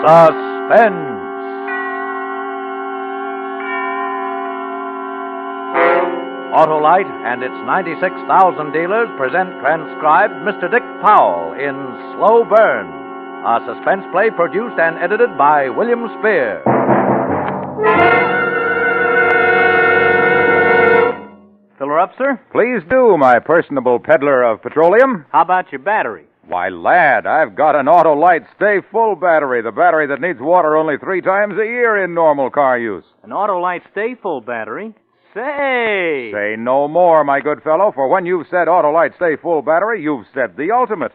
Suspense. Autolite and its 96,000 dealers present transcribed Mr. Dick Powell in Slow Burn, a suspense play produced and edited by William Spear. Fill her up, sir? Please do, my personable peddler of petroleum. How about your battery? Why, lad, I've got an Autolite Stay Full battery, the battery that needs water only 3 times a year in normal car use. An Autolite Stay Full battery? Say no more, my good fellow, for when you've said Autolite Stay Full battery, you've said the ultimate.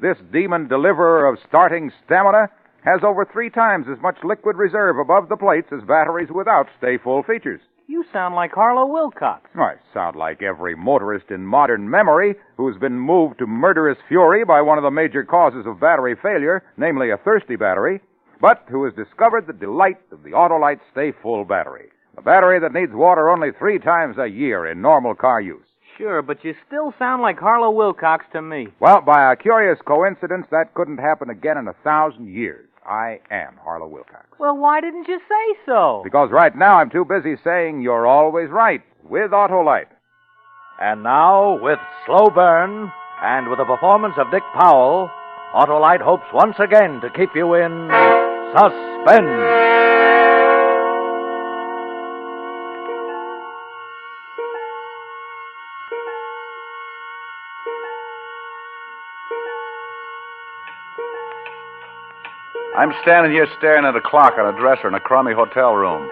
This demon deliverer of starting stamina has over 3 times as much liquid reserve above the plates as batteries without Stay Full features. You sound like Harlow Wilcox. I sound like every motorist in modern memory who's been moved to murderous fury by one of the major causes of battery failure, namely a thirsty battery, but who has discovered the delight of the Autolite Stay Full battery, a battery that needs water only 3 times a year in normal car use. Sure, but you still sound like Harlow Wilcox to me. Well, by a curious coincidence, that couldn't happen again in 1,000 years. I am Harlow Wilcox. Well, why didn't you say so? Because right now I'm too busy saying you're always right with Autolite. And now, with Slow Burn, and with the performance of Dick Powell, Autolite hopes once again to keep you in suspense. I'm standing here staring at a clock on a dresser in a crummy hotel room.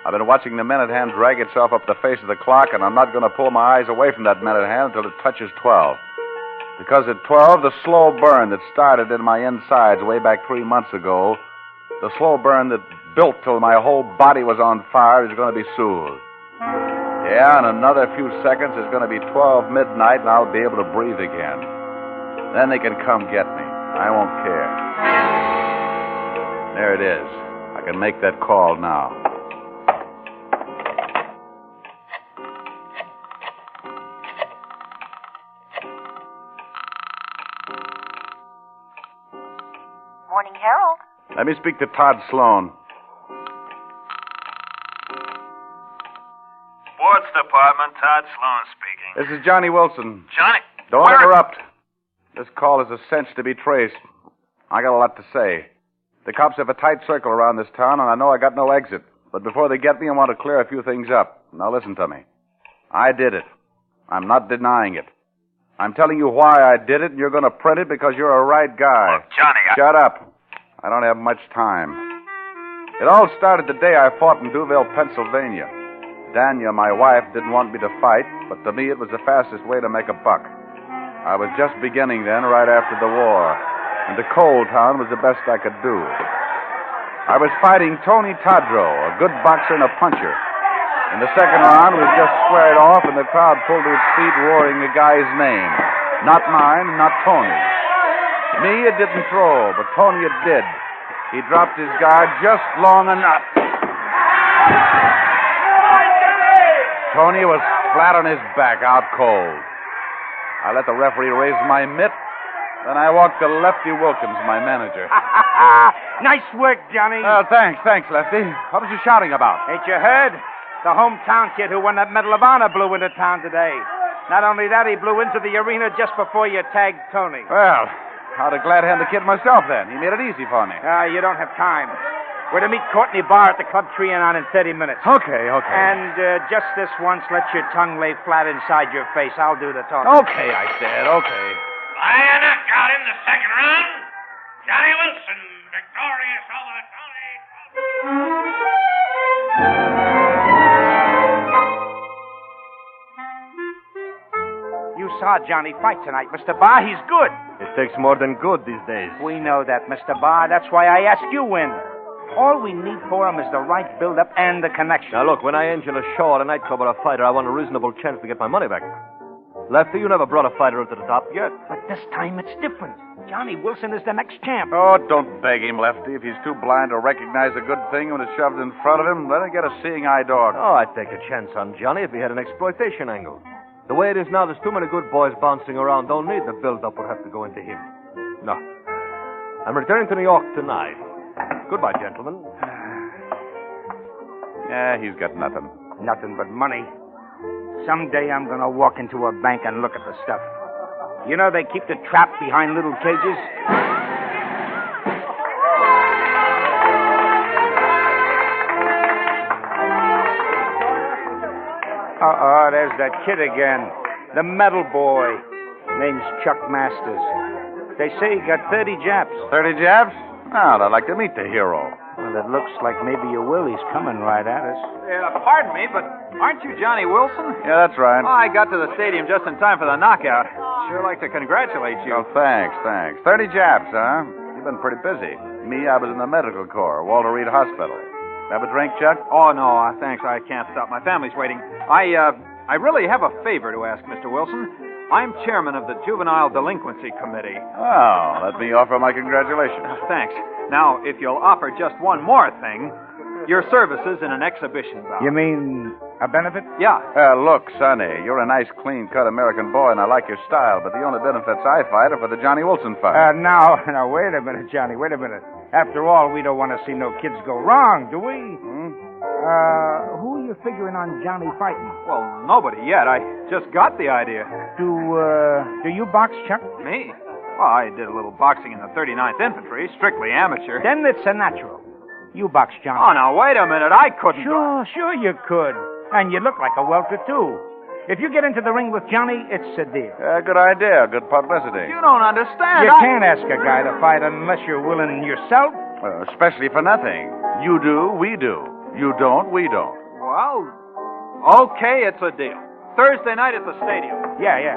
I've been watching the minute hand drag itself up the face of the clock, and I'm not going to pull my eyes away from that minute hand until it touches 12. Because at 12, the slow burn that started in my insides way back 3 months ago, the slow burn that built till my whole body was on fire, is going to be soothed. Yeah, in another few seconds, it's going to be 12 midnight, and I'll be able to breathe again. Then they can come get me. I won't care. There it is. I can make that call now. Morning, Harold. Let me speak to Todd Sloan. Sports Department, Todd Sloan speaking. This is Johnny Wilson. Johnny? Don't interrupt. This call is a cinch to be traced. I got a lot to say. The cops have a tight circle around this town, and I know I got no exit. But before they get me, I want to clear a few things up. Now listen to me. I did it. I'm not denying it. I'm telling you why I did it, and you're going to print it because you're a right guy. Look, Johnny, Shut up. I don't have much time. It all started the day I fought in Duville, Pennsylvania. Danya, my wife, didn't want me to fight, but to me it was the fastest way to make a buck. I was just beginning then, right after the war. And the coal town was the best I could do. I was fighting Tony Tadro, a good boxer and a puncher. In the second round, we just squared off, and the crowd pulled to its feet, roaring the guy's name. Not mine, not Tony. Me, it didn't throw, but Tony, it did. He dropped his guard just long enough. Tony was flat on his back, out cold. I let the referee raise my mitt. Then I walked to Lefty Wilkins, my manager. Nice work, Johnny. Oh, thanks, Lefty. What was you shouting about? Ain't you heard? The hometown kid who won that Medal of Honor blew into town today. Not only that, he blew into the arena just before you tagged Tony. Well, I'd have glad-hand the kid myself then. He made it easy for me. You don't have time. We're to meet Courtney Barr at the Club Trianon in 30 minutes. Okay. And just this once, let your tongue lay flat inside your face. I'll do the talking. Okay, I said, okay. By a knockout in the second round, Johnny Wilson, victorious over Tony. You saw Johnny fight tonight, Mr. Barr. He's good. It takes more than good these days. We know that, Mr. Barr. That's why I asked you in. All we need for him is the right build-up and the connection. Now, look, when I engine a show at a nightclub or a fighter, I want a reasonable chance to get my money back. Lefty, you never brought a fighter to the top yet. But this time it's different. Johnny Wilson is the next champ. Oh, don't beg him, Lefty. If he's too blind to recognize a good thing when it's shoved in front of him, let him get a seeing eye dog. Oh, I'd take a chance on Johnny if he had an exploitation angle. The way it is now, there's too many good boys bouncing around. Don't need the build-up will have to go into him. No. I'm returning to New York tonight. Goodbye, gentlemen. Yeah, he's got nothing. Nothing but money. Someday I'm going to walk into a bank and look at the stuff. You know they keep the trap behind little cages? Uh-oh, there's that kid again. The metal boy. Name's Chuck Masters. They say he got 30 Japs. 30 Japs? Oh, I'd like to meet the hero. Well, it looks like maybe your Willie's coming right at us. Pardon me, but aren't you Johnny Wilson? Yeah, that's right. Oh, I got to the stadium just in time for the knockout. Sure like to congratulate you. Oh, thanks. 30 Japs, huh? You've been pretty busy. Me, I was in the medical corps, Walter Reed Hospital. Have a drink, Chuck? Oh, no, thanks. I can't stop. My family's waiting. I really have a favor to ask, Mr. Wilson. I'm chairman of the Juvenile Delinquency Committee. Oh, let me offer my congratulations. Thanks. Now, if you'll offer just one more thing, your services in an exhibition bout. You mean a benefit? Yeah. Look, Sonny, you're a nice, clean-cut American boy, and I like your style, but the only benefits I fight are for the Johnny Wilson fight. Now, wait a minute, Johnny, wait a minute. After all, we don't want to see no kids go wrong, do we? Who are you figuring on Johnny fighting? Well, nobody yet. I just got the idea. Do you box, Chuck? Me? Well, I did a little boxing in the 39th Infantry, strictly amateur. Then it's a natural. You box, Johnny. Oh, now, wait a minute. I couldn't. Sure you could. And you look like a welter, too. If you get into the ring with Johnny, it's a deal. Good idea. Good publicity. You don't understand. You can't ask a guy to fight unless you're willing yourself. Especially for nothing. You do, we do. You don't, we don't. Well, okay, it's a deal. Thursday night at the stadium. Yeah.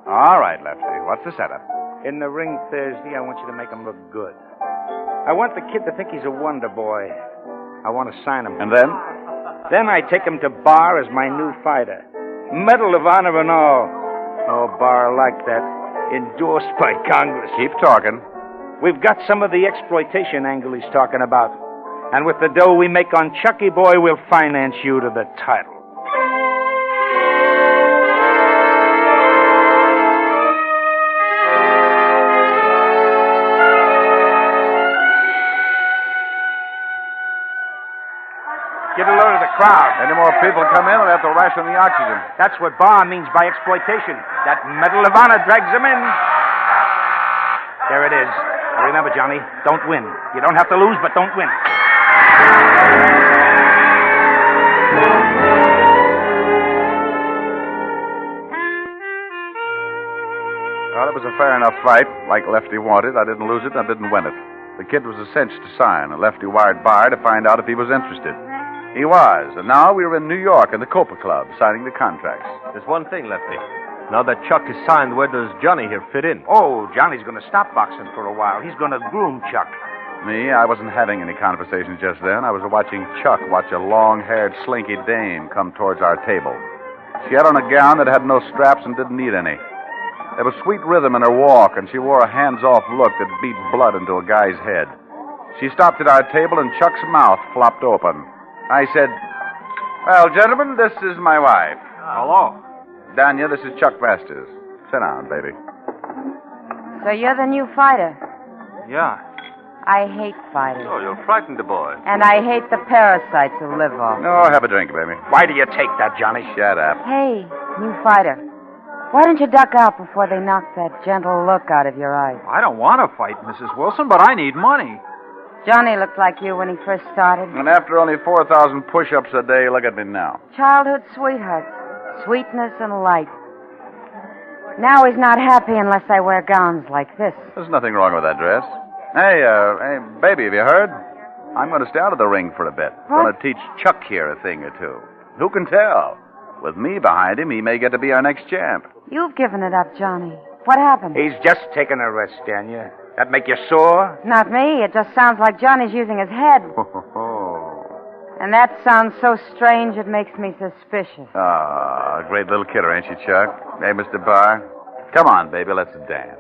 All right, Lefty. What's the setup? In the ring Thursday, I want you to make him look good. I want the kid to think he's a wonder boy. I want to sign him. And then? Then I take him to bar as my new fighter. Medal of Honor and all. No bar like that. Endorsed by Congress. Keep talking. We've got some of the exploitation angle he's talking about. And with the dough we make on Chucky Boy, we'll finance you to the title. Get a load of the crowd. Any more people come in, we'll have to ration the oxygen. That's what bar means by exploitation. That Medal of Honor drags them in. There it is. Now remember, Johnny, don't win. You don't have to lose, but don't win. Well, it was a fair enough fight. Like Lefty wanted. I didn't lose it, and I didn't win it. The kid was a cinch to sign, and Lefty wired Bar to find out if he was interested. He was, and now we were in New York in the Copa Club signing the contracts. There's one thing, Lefty. Now that Chuck is signed, where does Johnny here fit in? Oh, Johnny's going to stop boxing for a while. He's going to groom Chuck. Me, I wasn't having any conversation just then. I was watching Chuck watch a long-haired, slinky dame come towards our table. She had on a gown that had no straps and didn't need any. There was sweet rhythm in her walk, and she wore a hands-off look that beat blood into a guy's head. She stopped at our table, and Chuck's mouth flopped open. I said, "Well, gentlemen, this is my wife. Hello. Danya, this is Chuck Masters. Sit down, baby." So you're the new fighter? Yeah. I hate fighters. Oh, you'll frighten the boy. And I hate the parasites who live off. No, have a drink, baby. Why do you take that, Johnny? Shut up. Hey, new fighter. Why don't you duck out before they knock that gentle look out of your eyes? I don't want to fight, Mrs. Wilson, but I need money. Johnny looked like you when he first started. And after only 4,000 push-ups a day, look at me now. Childhood sweethearts. Sweetness and light. Now he's not happy unless I wear gowns like this. There's nothing wrong with that dress. Hey, baby, have you heard? I'm going to stay out of the ring for a bit. What? Going to teach Chuck here a thing or two. Who can tell? With me behind him, he may get to be our next champ. You've given it up, Johnny. What happened? He's just taking a rest, Danya. That make you sore? Not me. It just sounds like Johnny's using his head. And that sounds so strange it makes me suspicious. Ah, great little kidder, ain't she, Chuck? Hey, Mr. Barr? Come on, baby, let's dance.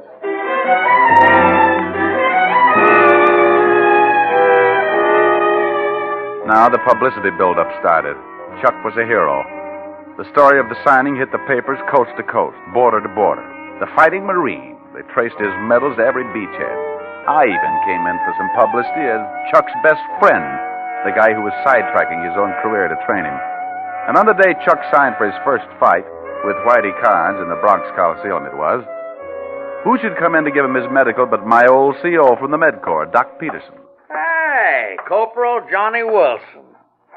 Now the publicity build-up started. Chuck was a hero. The story of the signing hit the papers coast to coast, border to border. The Fighting Marine. They traced his medals to every beachhead. I even came in for some publicity as Chuck's best friend, the guy who was sidetracking his own career to train him. And on the day Chuck signed for his first fight, with Whitey Carnes in the Bronx Coliseum it was, who should come in to give him his medical but my old CO from the Med Corps, Doc Peterson. Hey, Corporal Johnny Wilson.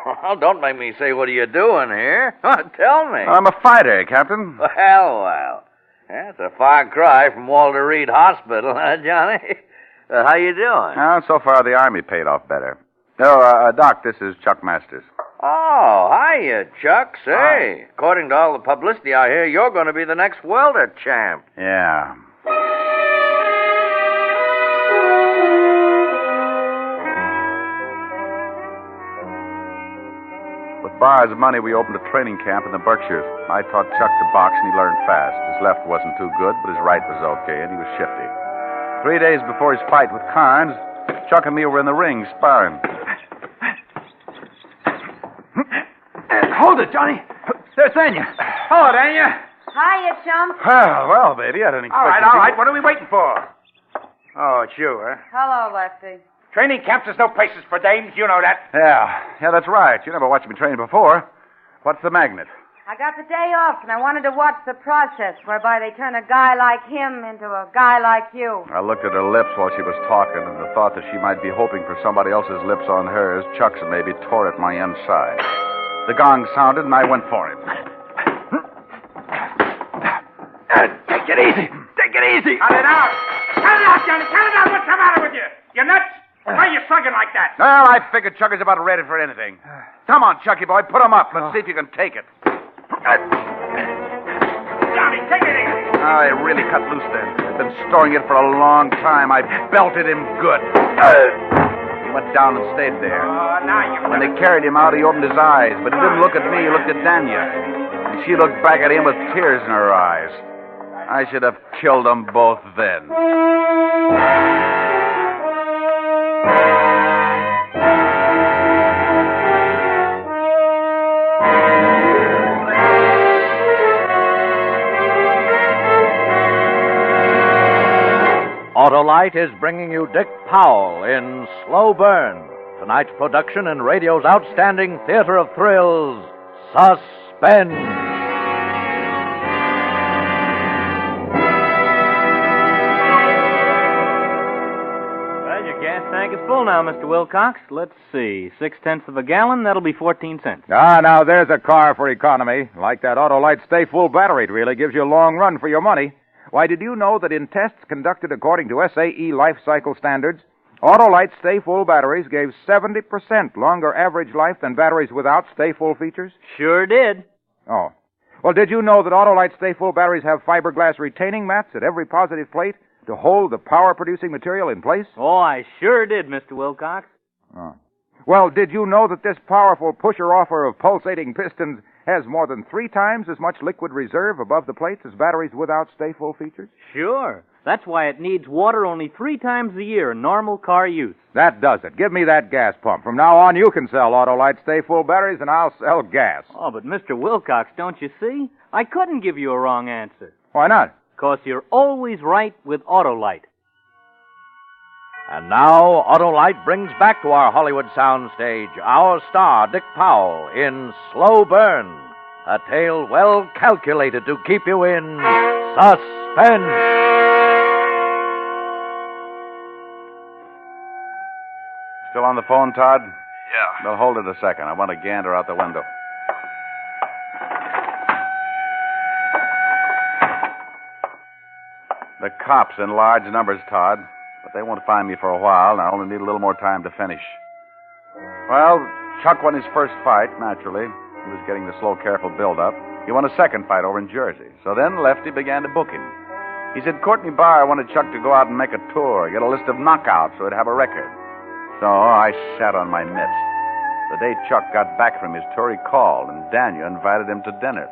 Well, don't make me say, what are you doing here? Tell me. I'm a fighter, Captain. Well. That's a far cry from Walter Reed Hospital, huh, Johnny? How you doing? So far, the Army paid off better. No, Doc, this is Chuck Masters. Oh, hiya, Chuck. Say, according to all the publicity I hear, you're going to be the next welter champ. Yeah. With Barr's money, we opened a training camp in the Berkshires. I taught Chuck to box, and he learned fast. His left wasn't too good, but his right was okay, and he was shifty. 3 days before his fight with Carnes, Chuck and me were in the ring sparring. Hold it, Johnny. There's Danya. Hello, Danya. Hiya, chum. Well, baby, I didn't expect All right. What are we waiting for? Oh, it's you, huh? Hello, Lefty. Training camps is no places for dames. You know that. Yeah, that's right. You never watched me train before. What's the magnet? I got the day off, and I wanted to watch the process whereby they turn a guy like him into a guy like you. I looked at her lips while she was talking, and the thought that she might be hoping for somebody else's lips on hers, Chuck's and maybe tore at my inside. The gong sounded, and I went for him. Take it easy. Take it easy. Cut it out. Cut it out, Johnny. Cut it out. What's the matter with you? You nuts? Why are you slugging like that? Well, I figured Chuck is about ready for anything. Come on, Chucky boy, put him up. Let's see if you can take it. Johnny, take it easy. I really cut loose then. I've been storing it for a long time. I belted him good. He went down and stayed there. Now you... When they carried him out, he opened his eyes, but he didn't look at me. He looked at Danya. And she looked back at him with tears in her eyes. I should have killed them both then. Autolite is bringing you Dick Powell in Slow Burn, tonight's production in radio's outstanding theater of thrills, Suspense. Well, your gas tank is full now, Mr. Wilcox. Let's see. 0.6 of a gallon, that'll be 14 cents. Now there's a car for economy. Like that Autolite Stay Full battery, it really gives you a long run for your money. Why, did you know that in tests conducted according to SAE life cycle standards, Autolite Stay Full batteries gave 70% longer average life than batteries without Stay Full features? Sure did. Oh. Well, did you know that Autolite Stay Full batteries have fiberglass retaining mats at every positive plate to hold the power-producing material in place? Oh, I sure did, Mr. Wilcox. Oh. Well, did you know that this powerful pusher-offer of pulsating pistons has more than 3 times as much liquid reserve above the plates as batteries without Stay Full features? Sure. That's why it needs water only 3 times a year in normal car use. That does it. Give me that gas pump. From now on, you can sell Autolite Stay Full batteries, and I'll sell gas. Oh, but Mr. Wilcox, don't you see? I couldn't give you a wrong answer. Why not? 'Cause you're always right with Autolite. And now, Autolite brings back to our Hollywood soundstage our star, Dick Powell, in Slow Burn, a tale well calculated to keep you in suspense. Still on the phone, Todd? Yeah. Well, hold it a second. I want to gander out the window. The cops in large numbers, Todd. But they won't find me for a while, and I only need a little more time to finish. Well, Chuck won his first fight, naturally. He was getting the slow, careful build-up. He won a second fight over in Jersey. So then Lefty began to book him. He said Courtney Barr wanted Chuck to go out and make a tour, get a list of knockouts so he'd have a record. So I sat on my mitts. The day Chuck got back from his tour, he called, and Daniel invited him to dinner.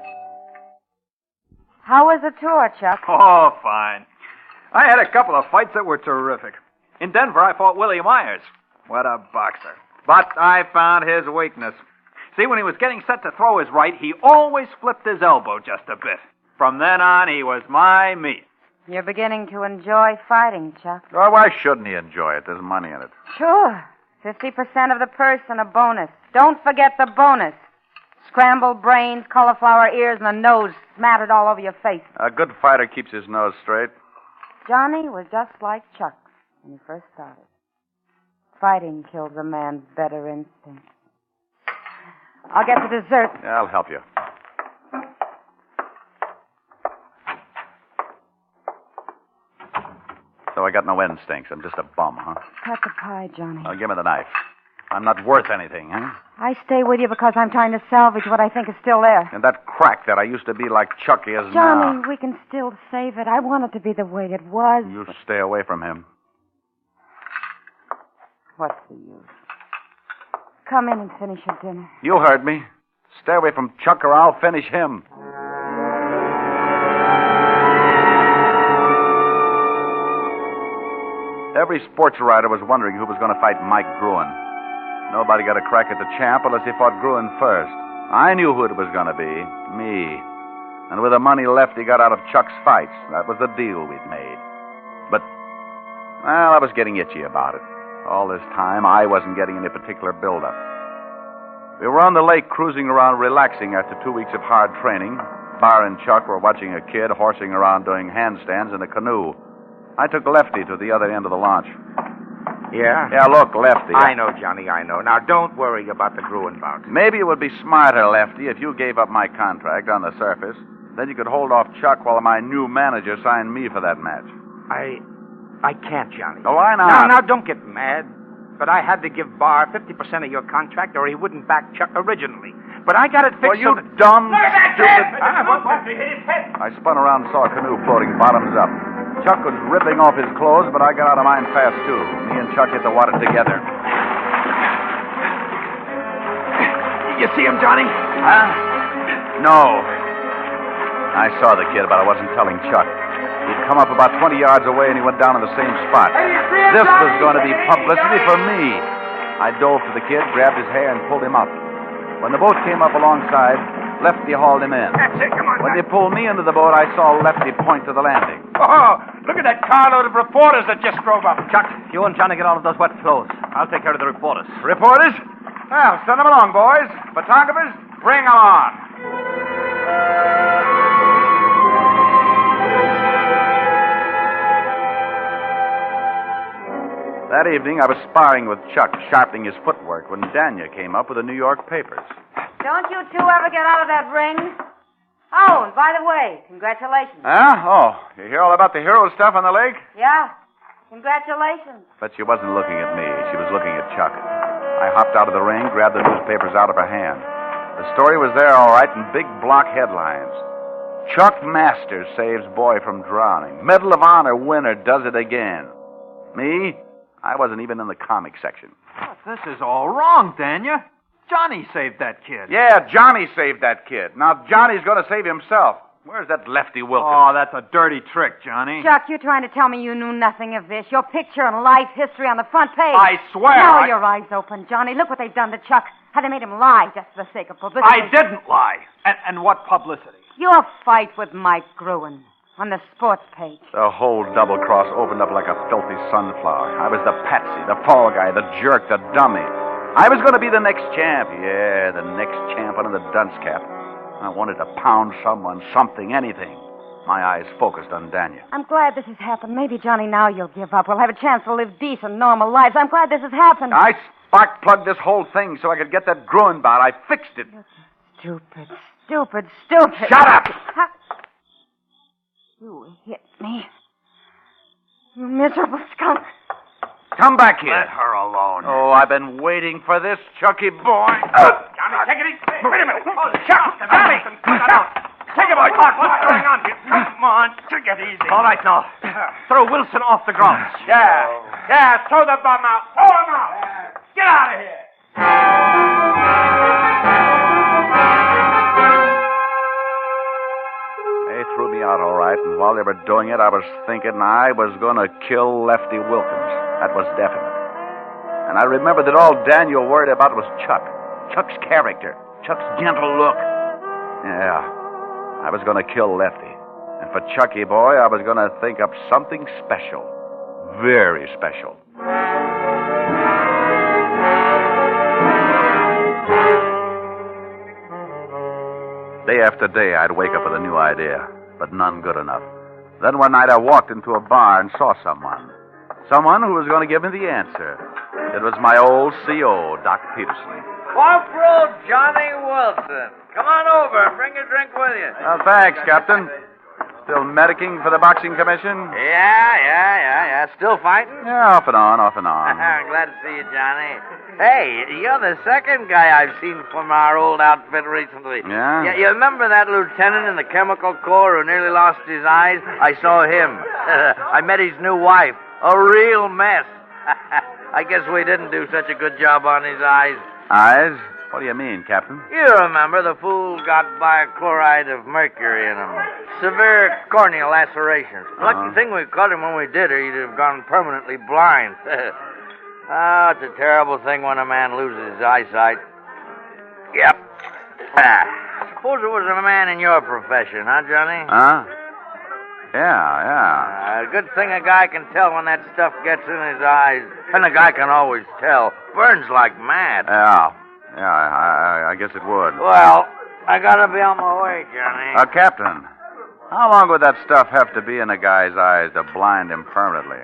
How was the tour, Chuck? Oh, fine. I had a couple of fights that were terrific. In Denver, I fought Willie Myers. What a boxer. But I found his weakness. See, when he was getting set to throw his right, he always flipped his elbow just a bit. From then on, he was my meat. You're beginning to enjoy fighting, Chuck. Oh, why shouldn't he enjoy it? There's money in it. Sure. 50% of the purse and a bonus. Don't forget the bonus. Scrambled brains, cauliflower ears, and a nose smattered all over your face. A good fighter keeps his nose straight. Johnny was just like Chuck when he first started. Fighting kills a man's better instincts. I'll get the dessert. Yeah, I'll help you. So I got no instincts. I'm just a bum, huh? Cut the pie, Johnny. Now, give me the knife. I'm not worth anything, huh? I stay with you because I'm trying to salvage what I think is still there. And that crack that I used to be like Chucky is Johnny, now. we can still save it. I want it to be the way it was. You stay away from him. What's the use? Come in and finish your dinner. You heard me. Stay away from Chuck or I'll finish him. Every sports writer was wondering who was going to fight Mike Gruen. Nobody got a crack at the champ unless he fought Gruen first. I knew who it was going to be. Me. And with the money left he got out of Chuck's fights, that was the deal we'd made. But, well, I was getting itchy about it. All this time, I wasn't getting any particular build-up. We were on the lake cruising around relaxing after 2 weeks of hard training. Bar and Chuck were watching a kid horsing around doing handstands in a canoe. I took Lefty to the other end of the launch. Yeah? Yeah, look, Lefty. I know, Johnny, I know. Now, don't worry about the Gruen bout. Maybe it would be smarter, Lefty, if you gave up my contract on the surface. Then you could hold off Chuck while my new manager signed me for that match. I can't, Johnny. Oh, why not? Now, don't get mad. But I had to give Barr 50% of your contract or he wouldn't back Chuck originally. But I got it fixed. Well, you dumb, stupid... I I spun around and saw a canoe floating bottoms up. Chuck was ripping off his clothes, but I got out of mine fast, too. Me and Chuck hit the water together. You see him, Johnny? Huh? No. I saw the kid, but I wasn't telling Chuck. He'd come up about 20 yards away, and he went down in the same spot. This was going to be publicity for me. I dove to the kid, grabbed his hair, and pulled him up. When the boat came up alongside, Lefty hauled him in. That's it, come on. When they pulled me into the boat, I saw Lefty point to the landing. Oh, look at that carload of reporters that just drove up. Chuck, you and Johnny get out of those wet clothes. I'll take care of the reporters. Reporters? Well, send them along, boys. Photographers, bring them on. That evening, I was sparring with Chuck, sharpening his footwork, when Danya came up with the New York papers. Don't you two ever get out of that ring? Oh, and by the way, congratulations. Huh? Oh, you hear all about the hero stuff on the lake? Yeah, congratulations. But she wasn't looking at me. She was looking at Chuck. I hopped out of the ring, grabbed the newspapers out of her hand. The story was there, all right, in big block headlines. Chuck Masters saves boy from drowning. Medal of Honor winner does it again. Me? I wasn't even in the comic section. But this is all wrong, Danya. Johnny saved that kid. Yeah, Johnny saved that kid. Now Johnny's going to save himself. Where's that Lefty Wilkins? Oh, that's a dirty trick, Johnny. Chuck, you're trying to tell me you knew nothing of this. Your picture and life history on the front page. I swear. Now your eyes open, Johnny. Look what they've done to Chuck. How they made him lie just for the sake of publicity. I didn't lie. And what publicity? Your fight with Mike Gruen on the sports page. The whole double cross opened up like a filthy sunflower. I was the patsy, the fall guy, the jerk, the dummy. I was going to be the next champ. Yeah, the next champ under the dunce cap. I wanted to pound someone, something, anything. My eyes focused on Danya. I'm glad this has happened. Maybe, Johnny, now you'll give up. We'll have a chance to live decent, normal lives. I'm glad this has happened. I spark-plugged this whole thing so I could get that Gruen bout. I fixed it. Stupid, stupid, stupid. Shut up! You hit me. You miserable skunk. Come back here. Let her alone. Oh, I've been waiting for this, Chucky boy. Johnny, take it easy. Wait a minute. Chuck, Johnny. Take it, boy. What's going on here? Come on, take it easy. All right, now. Throw Wilson off the ground. Yeah, throw the bum out. Throw him out. Get out of here. They threw me out all right, and while they were doing it, I was thinking I was going to kill Lefty Wilkins. That was definite. And I remembered that all Daniel worried about was Chuck. Chuck's character. Chuck's gentle look. Yeah, I was going to kill Lefty. And for Chucky Boy, I was going to think up something special. Very special. Day after day, I'd wake up with a new idea, but none good enough. Then one night I walked into a bar and saw someone. Someone who was going to give me the answer. It was my old CO, Doc Peterson. Corporal Johnny Wilson. Come on over and bring a drink with you. Thanks, Captain. Still medicing for the boxing commission? Yeah. Still fighting? Yeah, off and on. Glad to see you, Johnny. Hey, you're the second guy I've seen from our old outfit recently. Yeah? You remember that lieutenant in the Chemical Corps who nearly lost his eyes? I saw him. I met his new wife. A real mess. I guess we didn't do such a good job on his eyes. Eyes? What do you mean, Captain? You remember the fool got bichloride of mercury in him. Severe corneal lacerations. Lucky thing we caught him when we did, or he'd have gone permanently blind. It's a terrible thing when a man loses his eyesight. Yep. Suppose it was a man in your profession, huh, Johnny? Huh? Yeah. Good thing a guy can tell when that stuff gets in his eyes. And a guy can always tell. Burns like mad. Yeah, I guess it would. Well, I gotta be on my way, Johnny. Captain, how long would that stuff have to be in a guy's eyes to blind him permanently?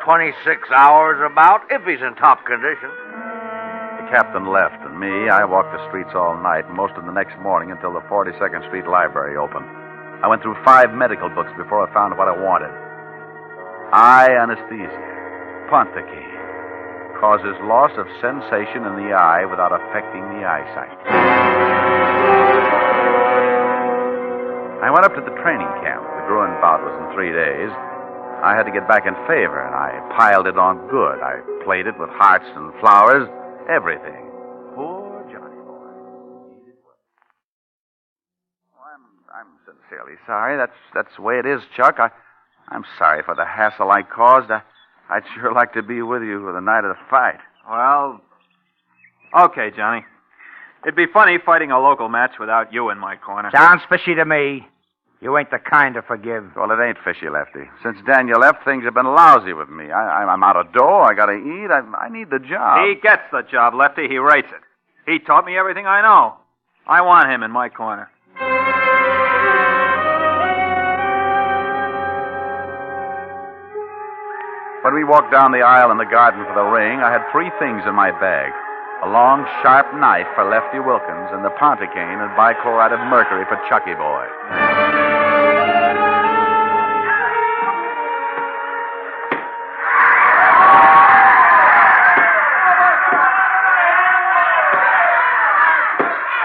26 hours about, if he's in top condition. The captain left, and me, I walked the streets all night, most of the next morning until the 42nd Street Library opened. I went through 5 medical books before I found what I wanted. Eye anesthesia. Ponticaine. Causes loss of sensation in the eye without affecting the eyesight. I went up to the training camp. The Bruin bout was in 3 days. I had to get back in favor, and I piled it on good. I played it with hearts and flowers, everything. Poor Johnny Boy. I'm sincerely sorry. That's the way it is, Chuck. I'm sorry for the hassle I caused. I'd sure like to be with you for the night of the fight. Well, okay, Johnny. It'd be funny fighting a local match without you in my corner. Sounds fishy to me. You ain't the kind to forgive. Well, it ain't fishy, Lefty. Since Daniel left, things have been lousy with me. I'm out of dough. I gotta eat. I need the job. He gets the job, Lefty. He rates it. He taught me everything I know. I want him in my corner. When we walked down the aisle in the garden for the ring, I had 3 things in my bag. A long, sharp knife for Lefty Wilkins and the Ponticaine and bichloride of mercury for Chucky Boy.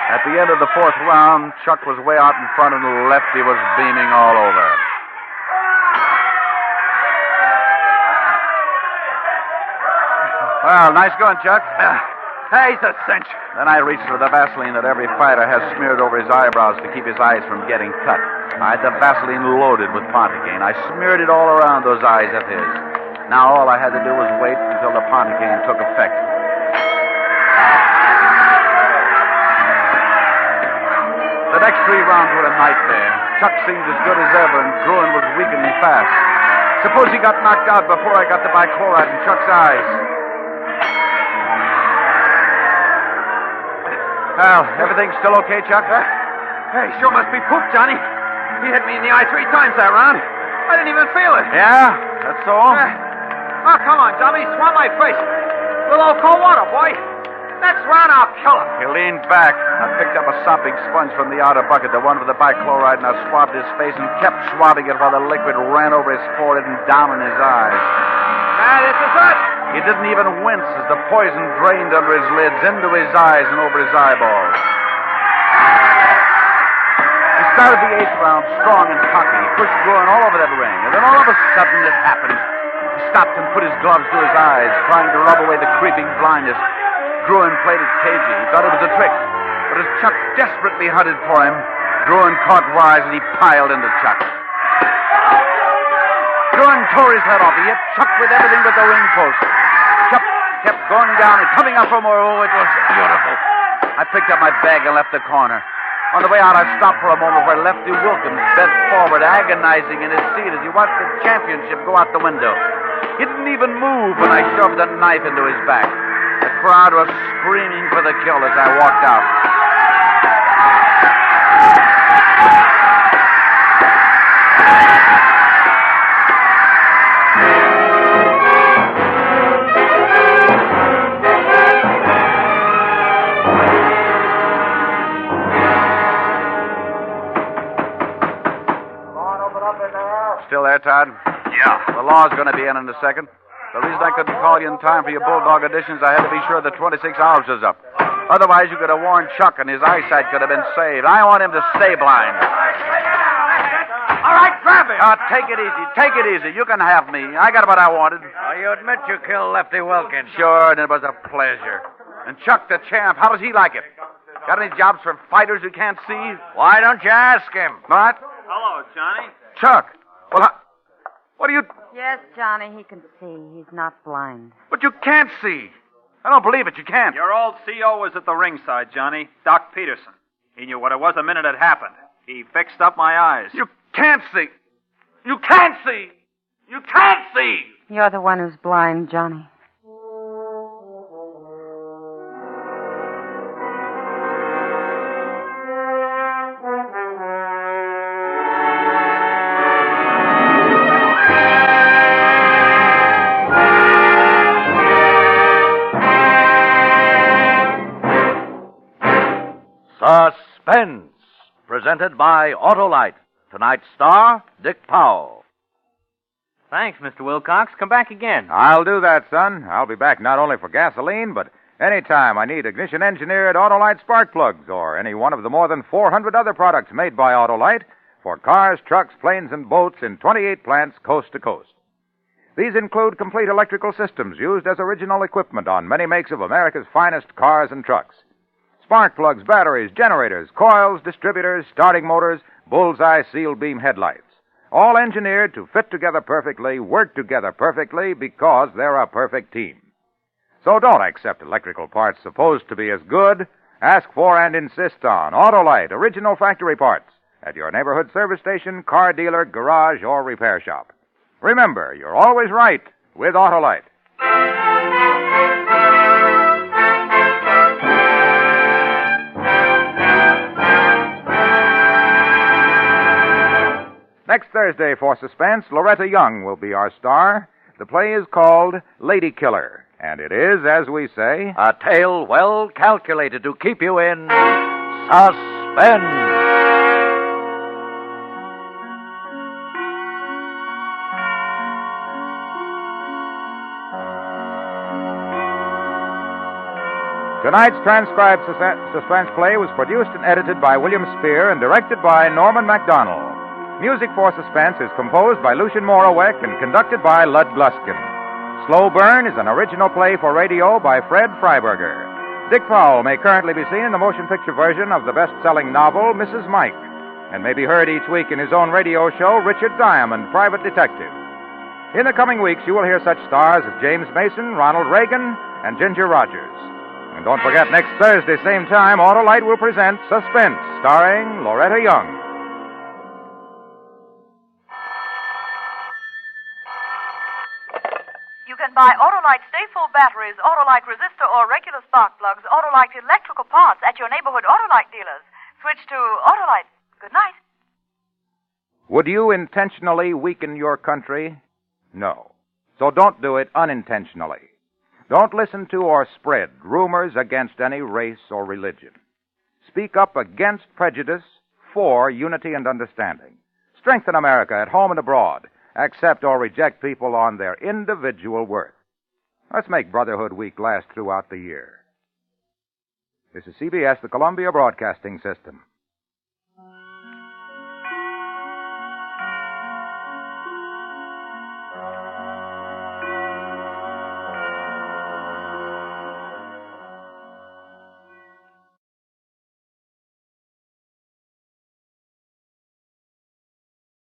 At the end of the 4th round, Chuck was way out in front and Lefty was beaming all over. Well, nice going, Chuck. He's a cinch. Then I reached for the Vaseline that every fighter has smeared over his eyebrows to keep his eyes from getting cut. I had the Vaseline loaded with Ponticaine. I smeared it all around those eyes of his. Now all I had to do was wait until the Ponticaine took effect. The next 3 rounds were a nightmare. Chuck seemed as good as ever, and Bruin was weakening fast. Suppose he got knocked out before I got the bichloride in Chuck's eyes. Well, everything still okay, Chuck? Hey, sure must be poop, Johnny. He hit me in the eye 3 times that round. I didn't even feel it. Yeah? That's all? Oh, come on, Johnny. Swam my face. A little old cold water, boy. Next round, I'll kill him. He leaned back. I picked up a sopping sponge from the outer bucket, the one with the bichloride, and I swabbed his face and kept swabbing it while the liquid ran over his forehead and down in his eyes. This is it. He didn't even wince as the poison drained under his lids, into his eyes and over his eyeballs. He started the 8th round strong and cocky. He pushed Bruin all over that ring. And then all of a sudden it happened. He stopped and put his gloves to his eyes, trying to rub away the creeping blindness. Bruin played it cagey. He thought it was a trick. But as Chuck desperately hunted for him, Bruin caught wise and he piled into Chuck. Bruin tore his head off. He hit Chuck with everything but the ring post. Chuck kept going down and coming up for more. Oh, it was beautiful. I picked up my bag and left the corner. On the way out, I stopped for a moment where Lefty Wilkins bent forward, agonizing in his seat as he watched the championship go out the window. He didn't even move when I shoved a knife into his back. The crowd was screaming for the kill as I walked out. Still there, Todd? Yeah. The law's going to be in a second. The reason I couldn't call you in time for your Bulldog auditions, I had to be sure the 26 hours was up. Otherwise, you could have warned Chuck and his eyesight could have been saved. I want him to stay blind. All right, grab him. Take it easy. Take it easy. You can have me. I got what I wanted. Oh, you admit you killed Lefty Wilkins? Sure, and it was a pleasure. And Chuck the champ, how does he like it? Got any jobs for fighters who can't see? Why don't you ask him? What? Hello, Johnny. Chuck. Well, what do you... Yes, Johnny, he can see. He's not blind. But you can't see. I don't believe it. You can't. Your old CO was at the ringside, Johnny. Doc Peterson. He knew what it was the minute it happened. He fixed up my eyes. You can't see. You can't see. You can't see. You're the one who's blind, Johnny. Suspense, presented by Autolite. Tonight's star, Dick Powell. Thanks, Mr. Wilcox. Come back again. I'll do that, son. I'll be back not only for gasoline, but any time I need ignition engineered Autolite spark plugs or any one of the more than 400 other products made by Autolite for cars, trucks, planes, and boats in 28 plants coast to coast. These include complete electrical systems used as original equipment on many makes of America's finest cars and trucks. Spark plugs, batteries, generators, coils, distributors, starting motors, bullseye seal beam headlights. All engineered to fit together perfectly, work together perfectly, because they're a perfect team. So don't accept electrical parts supposed to be as good. Ask for and insist on Autolite original factory parts at your neighborhood service station, car dealer, garage, or repair shop. Remember, you're always right with Autolite. Next Thursday for Suspense, Loretta Young will be our star. The play is called Lady Killer, and it is, as we say, A tale well calculated to keep you in suspense. Tonight's transcribed suspense play was produced and edited by William Spear and directed by Norman MacDonald. Music for Suspense is composed by Lucien Moraweck and conducted by Lud Gluskin. Slow Burn is an original play for radio by Fred Freiberger. Dick Powell may currently be seen in the motion picture version of the best-selling novel, Mrs. Mike, and may be heard each week in his own radio show, Richard Diamond, Private Detective. In the coming weeks, you will hear such stars as James Mason, Ronald Reagan, and Ginger Rogers. And don't forget, next Thursday, same time, Autolite will present Suspense, starring Loretta Young. You can buy Autolite Stay-Full batteries, Autolite resistor or regular spark plugs, Autolite electrical parts at your neighborhood Autolite dealers. Switch to Autolite. Good night. Would you intentionally weaken your country? No. So don't do it unintentionally. Don't listen to or spread rumors against any race or religion. Speak up against prejudice, for unity and understanding. Strengthen America at home and abroad. Accept or reject people on their individual worth. Let's make Brotherhood Week last throughout the year. This is CBS, the Columbia Broadcasting System.